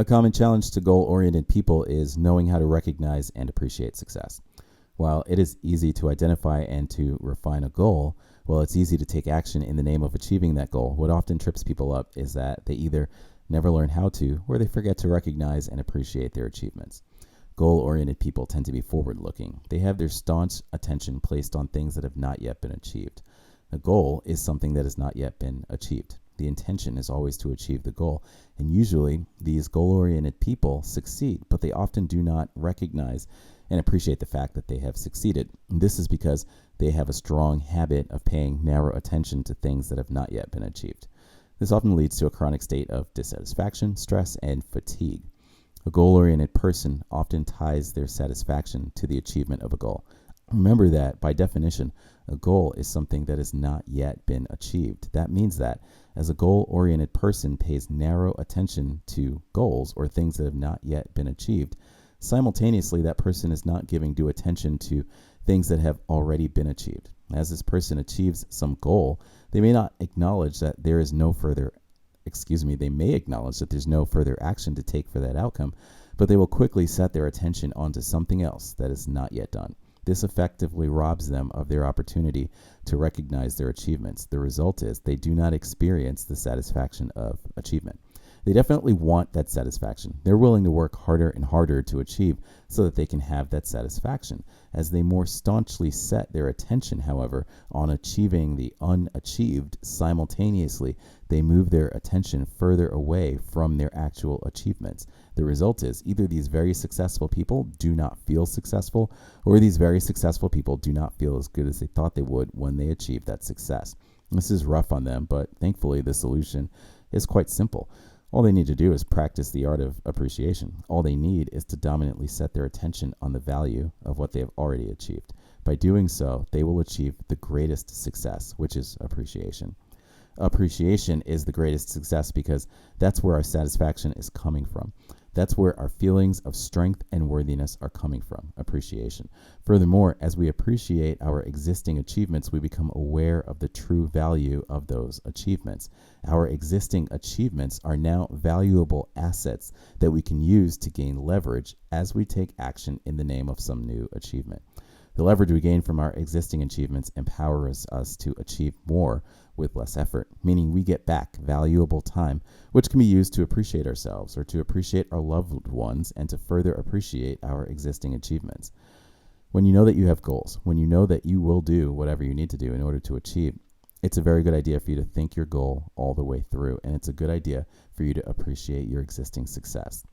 A common challenge to goal-oriented people is knowing how to recognize and appreciate success. While it is easy to identify and to refine a goal, while it's easy to take action in the name of achieving that goal, what often trips people up is that they either never learn how to or they forget to recognize and appreciate their achievements. Goal-oriented people tend to be forward-looking. They have their staunch attention placed on things that have not yet been achieved. A goal is something that has not yet been achieved. The intention is always to achieve the goal, and usually these goal-oriented people succeed, but they often do not recognize and appreciate the fact that they have succeeded. And this is because they have a strong habit of paying narrow attention to things that have not yet been achieved. This often leads to a chronic state of dissatisfaction, stress, and fatigue. A goal-oriented person often ties their satisfaction to the achievement of a goal. Remember that, by definition, a goal is something that has not yet been achieved. That means that as a goal-oriented person pays narrow attention to goals or things that have not yet been achieved, simultaneously that person is not giving due attention to things that have already been achieved. As this person achieves some goal, they may acknowledge that there's no further action to take for that outcome, but they will quickly set their attention onto something else that is not yet done. This effectively robs them of their opportunity to recognize their achievements. The result is they do not experience the satisfaction of achievement. They definitely want that satisfaction. They're willing to work harder and harder to achieve so that they can have that satisfaction. As they more staunchly set their attention, however, on achieving the unachieved, simultaneously they move their attention further away from their actual achievements. The result is either these very successful people do not feel successful, or these very successful people do not feel as good as they thought they would when they achieved that success. This is rough on them, but thankfully the solution is quite simple. All they need to do is practice the art of appreciation. All they need is to dominantly set their attention on the value of what they have already achieved. By doing so, they will achieve the greatest success, which is appreciation. Appreciation is the greatest success because that's where our satisfaction is coming from. That's where our feelings of strength and worthiness are coming from, appreciation. Furthermore, as we appreciate our existing achievements, we become aware of the true value of those achievements. Our existing achievements are now valuable assets that we can use to gain leverage as we take action in the name of some new achievement. The leverage we gain from our existing achievements empowers us to achieve more with less effort, meaning we get back valuable time, which can be used to appreciate ourselves or to appreciate our loved ones and to further appreciate our existing achievements. When you know that you have goals, when you know that you will do whatever you need to do in order to achieve, it's a very good idea for you to think your goal all the way through, and it's a good idea for you to appreciate your existing success.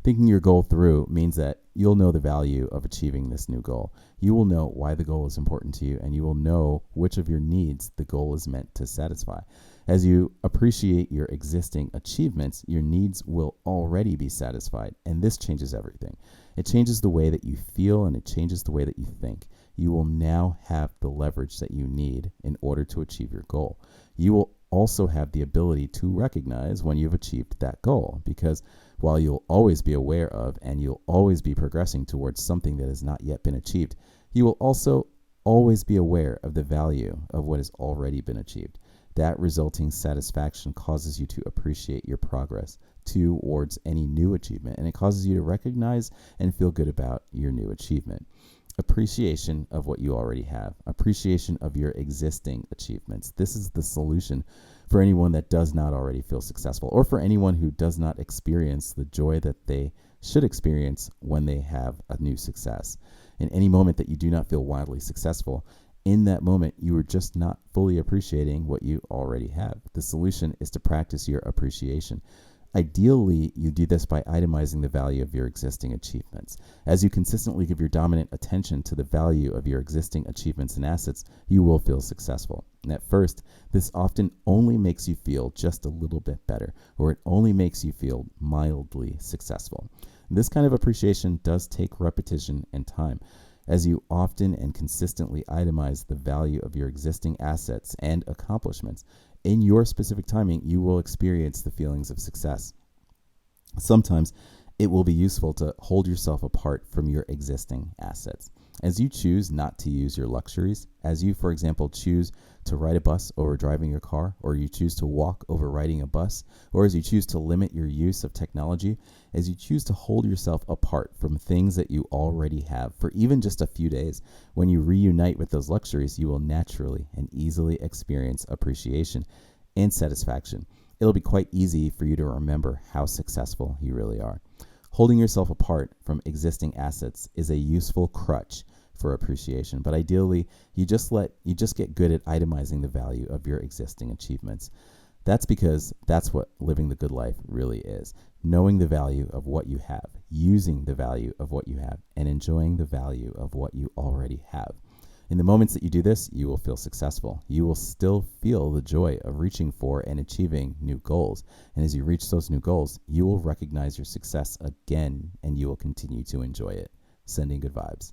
Thinking your goal through means that you'll know the value of achieving this new goal. You will know why the goal is important to you, and you will know which of your needs the goal is meant to satisfy. As you appreciate your existing achievements, your needs will already be satisfied, and this changes everything. It changes the way that you feel, and it changes the way that you think. You will now have the leverage that you need in order to achieve your goal. You will also have the ability to recognize when you've achieved that goal, because while you'll always be aware of and you'll always be progressing towards something that has not yet been achieved, you will also always be aware of the value of what has already been achieved. That resulting satisfaction causes you to appreciate your progress towards any new achievement, and it causes you to recognize and feel good about your new achievement. Appreciation of what you already have. Appreciation of your existing achievements. This is the solution for anyone that does not already feel successful, or for anyone who does not experience the joy that they should experience when they have a new success. In any moment that you do not feel wildly successful, in that moment, you are just not fully appreciating what you already have. The solution is to practice your appreciation. Ideally, you do this by itemizing the value of your existing achievements. As you consistently give your dominant attention to the value of your existing achievements and assets, you will feel successful. And at first, this often only makes you feel just a little bit better, or it only makes you feel mildly successful. This kind of appreciation does take repetition and time. As you often and consistently itemize the value of your existing assets and accomplishments, in your specific timing, you will experience the feelings of success. Sometimes, It will be useful to hold yourself apart from your existing assets. As you choose not to use your luxuries, as you, for example, choose to ride a bus over driving your car, or you choose to walk over riding a bus, or as you choose to limit your use of technology, as you choose to hold yourself apart from things that you already have for even just a few days, when you reunite with those luxuries, you will naturally and easily experience appreciation and satisfaction. It'll be quite easy for you to remember how successful you really are. Holding yourself apart from existing assets is a useful crutch for appreciation, but ideally, you just get good at itemizing the value of your existing achievements. That's because that's what living the good life really is. Knowing the value of what you have, using the value of what you have, and enjoying the value of what you already have. In the moments that you do this, you will feel successful. You will still feel the joy of reaching for and achieving new goals. And as you reach those new goals, you will recognize your success again and you will continue to enjoy it. Sending good vibes.